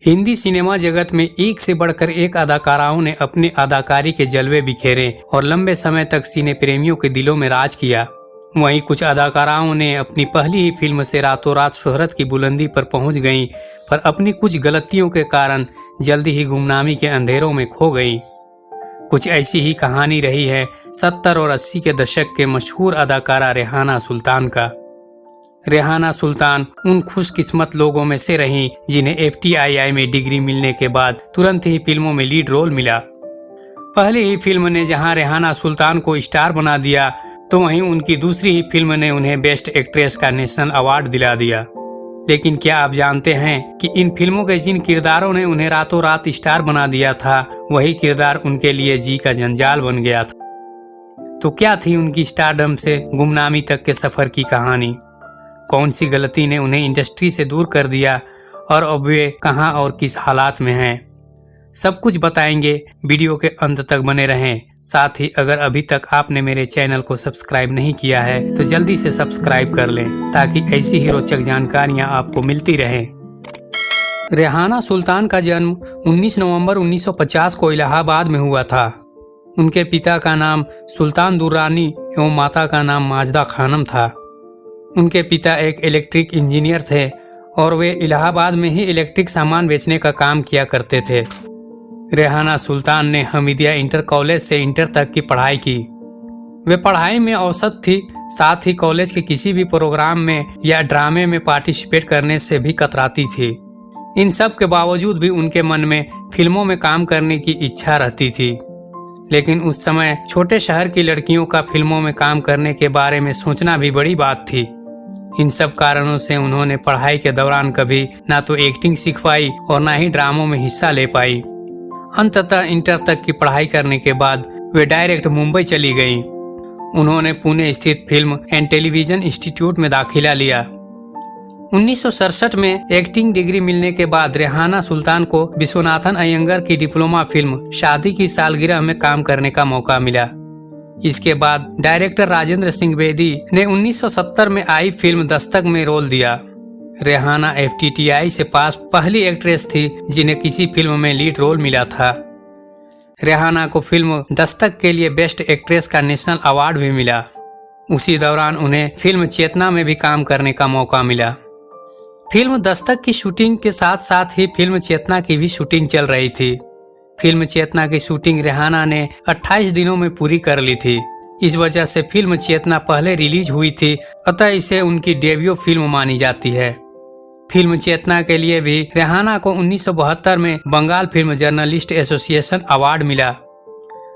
Hindi cinema जगत में एक से बढ़कर एक अदाकाराओं ने अपने अदाकारी के जलवे बिखेरे और लंबे समय तक सिने प्रेमियों के दिलों में राज किया। वहीं कुछ अदाकाराओं ने अपनी पहली ही फिल्म से रातों रात शोहरत की बुलंदी पर पहुंच गईं, पर अपनी कुछ गलतियों के कारण जल्दी ही गुमनामी के अंधेरों में खो गईं। कुछ ऐसी ही कहानी रही है 70 और 80 के दशक के मशहूर अदाकारा रेहाना सुल्तान का। रेहाना सुल्तान उन खुशकिस्मत लोगों में से रहीं जिन्हें FTII में डिग्री मिलने के बाद तुरंत ही फिल्मों में लीड रोल मिला। पहली ही फिल्म ने जहां रेहाना सुल्तान को स्टार बना दिया, तो वहीं उनकी दूसरी ही फिल्म ने उन्हें बेस्ट एक्ट्रेस का नेशनल अवार्ड दिला दिया। लेकिन क्या आप जानते हैं कि इन फिल्मों के जिन किरदारों ने उन्हें रातों रात स्टार बना दिया था, वही किरदार उनके लिए जी का जंजाल बन गया था। तो क्या थी उनकी स्टारडम से गुमनामी तक के सफर की कहानी? कौन सी गलती ने उन्हें इंडस्ट्री से दूर कर दिया और अब वे कहां और किस हालात में हैं? सब कुछ बताएंगे, वीडियो के अंत तक बने रहें। साथ ही अगर अभी तक आपने मेरे चैनल को सब्सक्राइब नहीं किया है तो जल्दी से सब्सक्राइब कर लें, ताकि ऐसी ही रोचक जानकारियां आपको मिलती रहें। रेहाना सुल्तान का जन्म 19 नवंबर 1950 को इलाहाबाद में हुआ था। उनके पिता का नाम सुल्तान दुर्रानी एवं माता का नाम माजदा खानम था। उनके पिता एक इलेक्ट्रिक इंजीनियर थे और वे इलाहाबाद में ही इलेक्ट्रिक सामान बेचने का काम किया करते थे। रेहाना सुल्तान ने हमीदिया इंटर कॉलेज से इंटर तक की पढ़ाई की। वे पढ़ाई में औसत थी, साथ ही कॉलेज के किसी भी प्रोग्राम में या ड्रामे में पार्टिसिपेट करने से भी कतराती थी। इन सब के बावजूद भी उनके मन में फिल्मों में काम करने की इच्छा रहती थी। लेकिन उस समय छोटे शहर की लड़कियों का फिल्मों में काम करने के बारे में सोचना भी बड़ी बात थी। इन सब कारणों से उन्होंने पढ़ाई के दौरान कभी ना तो एक्टिंग सीख पाई और ना ही ड्रामों में हिस्सा ले पाई। अंततः इंटर तक की पढ़ाई करने के बाद वे डायरेक्ट मुंबई चली गईं। उन्होंने पुणे स्थित फिल्म एंड टेलीविजन इंस्टीट्यूट में दाखिला लिया। 1967 में एक्टिंग डिग्री मिलने के बाद रेहाना सुल्तान को विश्वनाथन अयंगर की डिप्लोमा फिल्म शादी की सालगिरह में काम करने का मौका मिला। इसके बाद डायरेक्टर राजेंद्र सिंह बेदी ने 1970 में आई फिल्म दस्तक में रोल दिया। रेहाना FTII से पास पहली एक्ट्रेस थी जिन्हें किसी फिल्म में लीड रोल मिला था। रेहाना को फिल्म दस्तक के लिए बेस्ट एक्ट्रेस का नेशनल अवार्ड भी मिला। उसी दौरान उन्हें फिल्म चेतना में भी काम करने का मौका मिला। फिल्म दस्तक की शूटिंग के साथ साथ ही फिल्म चेतना की भी शूटिंग चल रही थी। फिल्म चेतना की शूटिंग रेहाना ने 28 दिनों में पूरी कर ली थी। इस वजह से फिल्म चेतना पहले रिलीज हुई थी, अतः इसे उनकी डेब्यू फिल्म मानी जाती है। फिल्म चेतना के लिए भी रेहाना को 1972 में Bengal film journalist association award मिला।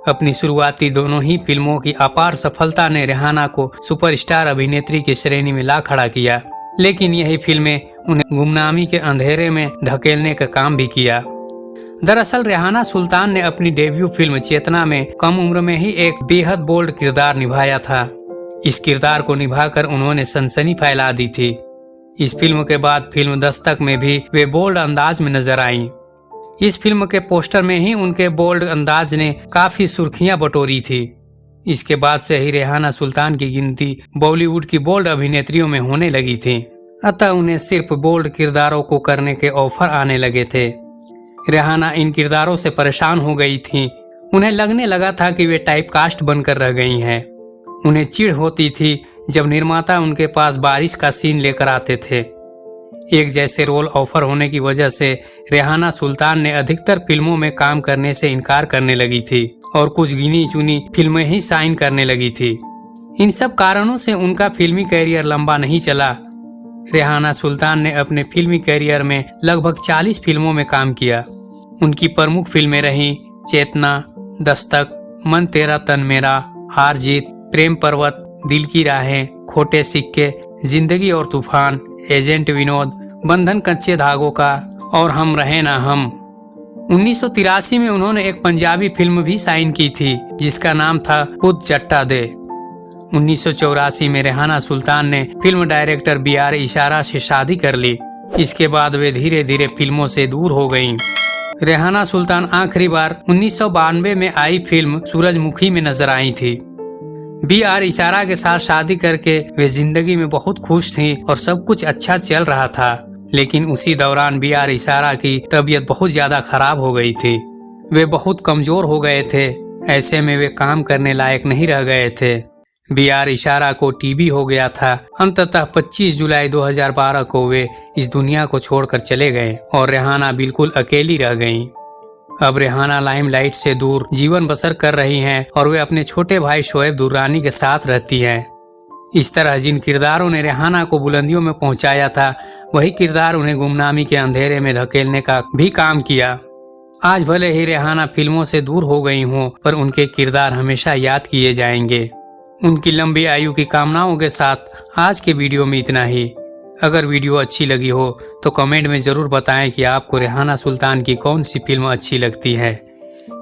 अपनी शुरुआती दोनों ही फिल्मों की अपार सफलता ने रेहाना को सुपरस्टार अभिनेत्री की श्रेणी में ला खड़ा किया, लेकिन यही फिल्में उन्हें गुमनामी के अंधेरे में धकेलने का काम भी किया। दरअसल रेहाना सुल्तान ने अपनी डेब्यू फिल्म चेतना में कम उम्र में ही एक बेहद बोल्ड किरदार निभाया था। इस किरदार को निभाकर उन्होंने सनसनी फैला दी थी। इस फिल्म के बाद फिल्म दस्तक में भी वे बोल्ड अंदाज में नजर आईं। इस फिल्म के पोस्टर में ही उनके बोल्ड अंदाज ने काफी सुर्खियां बटोरी थी। इसके बाद से ही रेहाना सुल्तान की गिनती बॉलीवुड की बोल्ड अभिनेत्रियों में होने लगी थी, अतः उन्हें सिर्फ बोल्ड किरदारों को करने के ऑफर आने लगे थे। रेहाना इन किरदारों से परेशान हो गई थी। उन्हें लगने लगा था कि वे टाइपकास्ट बनकर रह गई हैं। उन्हें चिढ़ होती थी जब निर्माता उनके पास बारिश का सीन लेकर आते थे। एक जैसे रोल ऑफर होने की वजह से रेहाना सुल्तान ने अधिकतर फिल्मों में काम करने से इनकार करने लगी थी और कुछ गिनी चुनी फिल्में ही साइन करने लगी थी। इन सब कारणों से उनका फिल्मी कैरियर लंबा नहीं चला। रेहाना सुल्तान ने अपने फिल्मी कैरियर में लगभग 40 फिल्मों में काम किया। उनकी प्रमुख फिल्में रहीं चेतना, दस्तक, मन तेरा तन मेरा, हार जीत, प्रेम पर्वत, दिल की राहें, खोटे सिक्के, जिंदगी और तूफान, एजेंट विनोद, बंधन कच्चे धागों का और हम रहे ना हम। 1983 में उन्होंने एक पंजाबी फिल्म भी साइन की थी जिसका नाम था पुत जट्टा दे। 1984 में रेहाना सुल्तान ने फिल्म डायरेक्टर BR इशारा से शादी कर ली। इसके बाद वे धीरे धीरे फिल्मों से दूर हो गईं। रेहाना सुल्तान आखिरी बार 1992 में आई फिल्म सूरजमुखी में नजर आई थी। BR इशारा के साथ शादी करके वे जिंदगी में बहुत खुश थीं और सब कुछ अच्छा चल रहा था। लेकिन उसी दौरान बी आर इशारा की तबीयत बहुत ज्यादा खराब हो गई थी। वे बहुत कमजोर हो गए थे। ऐसे में वे काम करने लायक नहीं रह गए थे। बी आर इशारा को टीबी हो गया था। अंततः 25 जुलाई 2012 को वे इस दुनिया को छोड़कर चले गए और रेहाना बिल्कुल अकेली रह गईं। अब रेहाना लाइमलाइट से दूर जीवन बसर कर रही हैं और वे अपने छोटे भाई शोएब दुर्रानी के साथ रहती हैं। इस तरह जिन किरदारों ने रेहाना को बुलंदियों में पहुंचाया था, वही किरदार उन्हें गुमनामी के अंधेरे में धकेलने का भी काम किया। आज भले ही रेहाना फिल्मों से दूर हो गई हों, पर उनके किरदार हमेशा याद किए जाएंगे। उनकी लंबी आयु की कामनाओं के साथ आज के वीडियो में इतना ही। अगर वीडियो अच्छी लगी हो तो कमेंट में ज़रूर बताएं कि आपको रेहाना सुल्तान की कौन सी फिल्म अच्छी लगती है।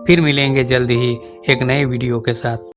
फिर मिलेंगे जल्दी ही एक नए वीडियो के साथ।